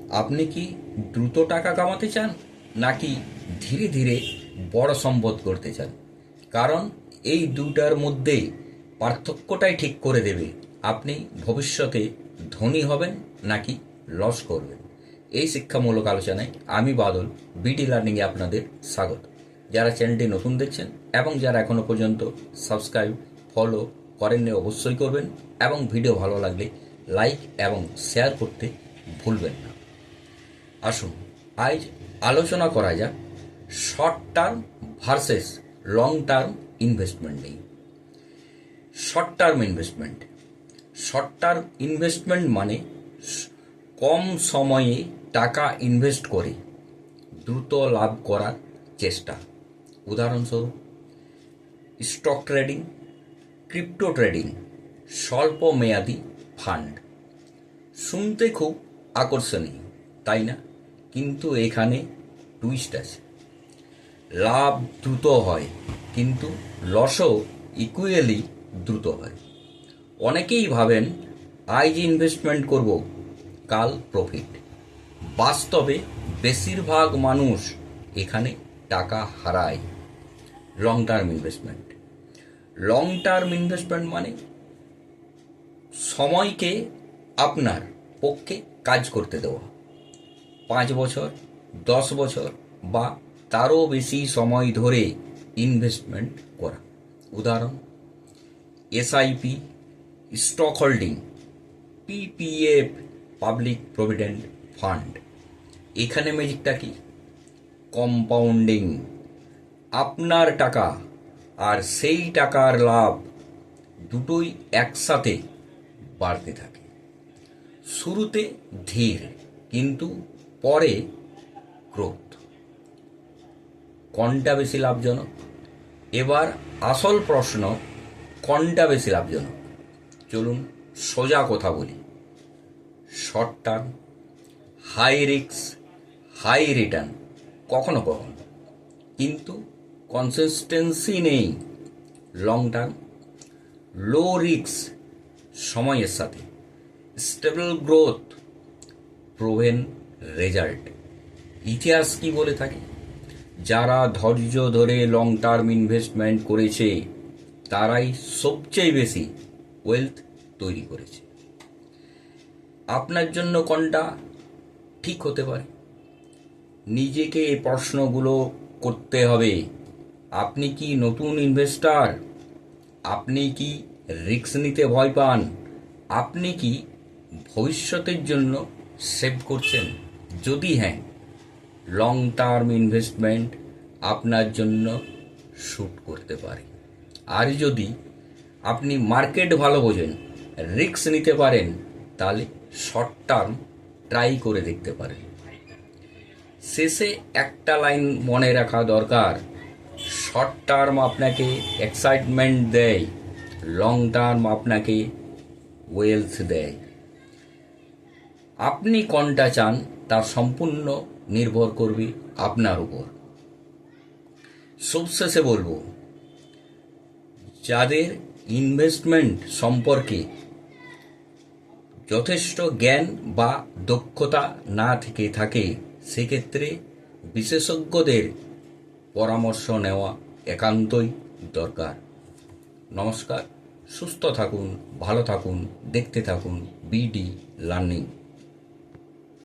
আপনি কি দ্রুত টাকা কামাতে চান নাকি ধীরে ধীরে বড় সম্পদ করতে চান? কারণ এই দুটার মধ্যে পার্থক্যটাই ঠিক করে দেবে আপনি ভবিষ্যতে ধনী হবেন নাকি লস করবেন। এই শিক্ষামূলক আলোচনায় আমি বাদল বিডি লার্নিংয়ে আপনাদের স্বাগত। যারা চ্যানেলটি নতুন দেখছেন এবং যারা এখনও পর্যন্ত সাবস্ক্রাইব ফলো করেননি অবশ্যই করবেন, এবং ভিডিও ভালো লাগলে লাইক এবং শেয়ার করতে ভুলবেন না। আসুন আজ আলোচনা করা যাক short term versus long term investment নিয়ে। শর্ট টার্ম ইনভেস্টমেন্ট মানে কম সময়ে টাকা ইনভেস্ট করে দ্রুত লাভ করার চেষ্টা। উদাহরণস্বরূপ স্টক ট্রেডিং, ক্রিপ্টো ট্রেডিং, স্বল্প মেয়াদি ফান্ড। শুনতে খুব আকর্ষণীয়, তাই না? কিন্তু এখানে টুইস্ট আছে। লাভ দ্রুত হয় কিন্তু লসও ইকুয়ালি দ্রুত হয়। অনেকেই ভাবেন আজ ইনভেস্টমেন্ট করব, কাল প্রফিট। বাস্তবে বেশিরভাগ মানুষ এখানে টাকা হারায়। লং টার্ম ইনভেস্টমেন্ট মানে সময়কে আপনার পক্ষে কাজ করতে দেওয়া। 5 বছর, 10 বছর বা তারও বেশি সময় ধরে ইনভেস্টমেন্ট করা। উদাহরণ SIP, stock holding, PPF, public provident fund. এখানে ম্যাজিকটা কি? কম্পাউন্ডিং। আপনার টাকা আর সেই টাকার লাভ দুটোই একসাথে বাড়তে থাকে। শুরুতে ধীর কিন্তু পরে গ্রোথ। কোনটা বেশি লাভজনক? এবার আসল প্রশ্ন, কোনটা বেশি লাভজনক? চলুন সোজা কথা বলি। Short term high risk high return কখনো কখনো, কিন্তু কনসিস্টেন্সি নেই। লং টার্ম লো রিস্ক, সময়ের সাথে স্টেবল গ্রোথ, প্রোভেন রেজাল্ট। ইতিহাস কি বলে থাকে? যারা ধৈর্য ধরে লং টার্ম ইনভেস্টমেন্ট করেছে তারাই সবচেয়ে বেশি ওয়েলথ তৈরি করেছে। আপনার জন্য কোনটা ঠিক হতে পারে? নিজেকে এই প্রশ্নগুলো করতে হবে। আপনি কি নতুন ইনভেস্টার? আপনি কি রিস্ক নিতে ভয় পান? আপনি কি ভবিষ্যতের জন্য সেভ করছেন? যদি হ্যাঁ, লং টার্ম ইনভেস্টমেন্ট আপনার জন্য শ্যুট করতে পারে। আর যদি আপনি মার্কেট ভালো বোঝেন, রিস্ক নিতে পারেন, তাহলে শর্ট টার্ম ট্রাই করে দেখতে পারেন। শেষে একটা লাইন মনে রাখা দরকার, শর্ট টার্ম আপনাকে এক্সাইটমেন্ট দেয়, লং টার্ম আপনাকে ওয়েলথ দেয়। আপনি কোনটা চান তা সম্পূর্ণ নির্ভর করবে আপনার উপর। সবশেষে বলবো, যাদের ইনভেস্টমেন্ট সম্পর্কে যথেষ্ট জ্ঞান বা দক্ষতা না থেকে থাকে, সেক্ষেত্রে বিশেষজ্ঞদের পরামর্শ নেওয়া একান্তই দরকার। নমস্কার, সুস্থ থাকুন, ভালো থাকুন, দেখতে থাকুন বিডি লার্নিং।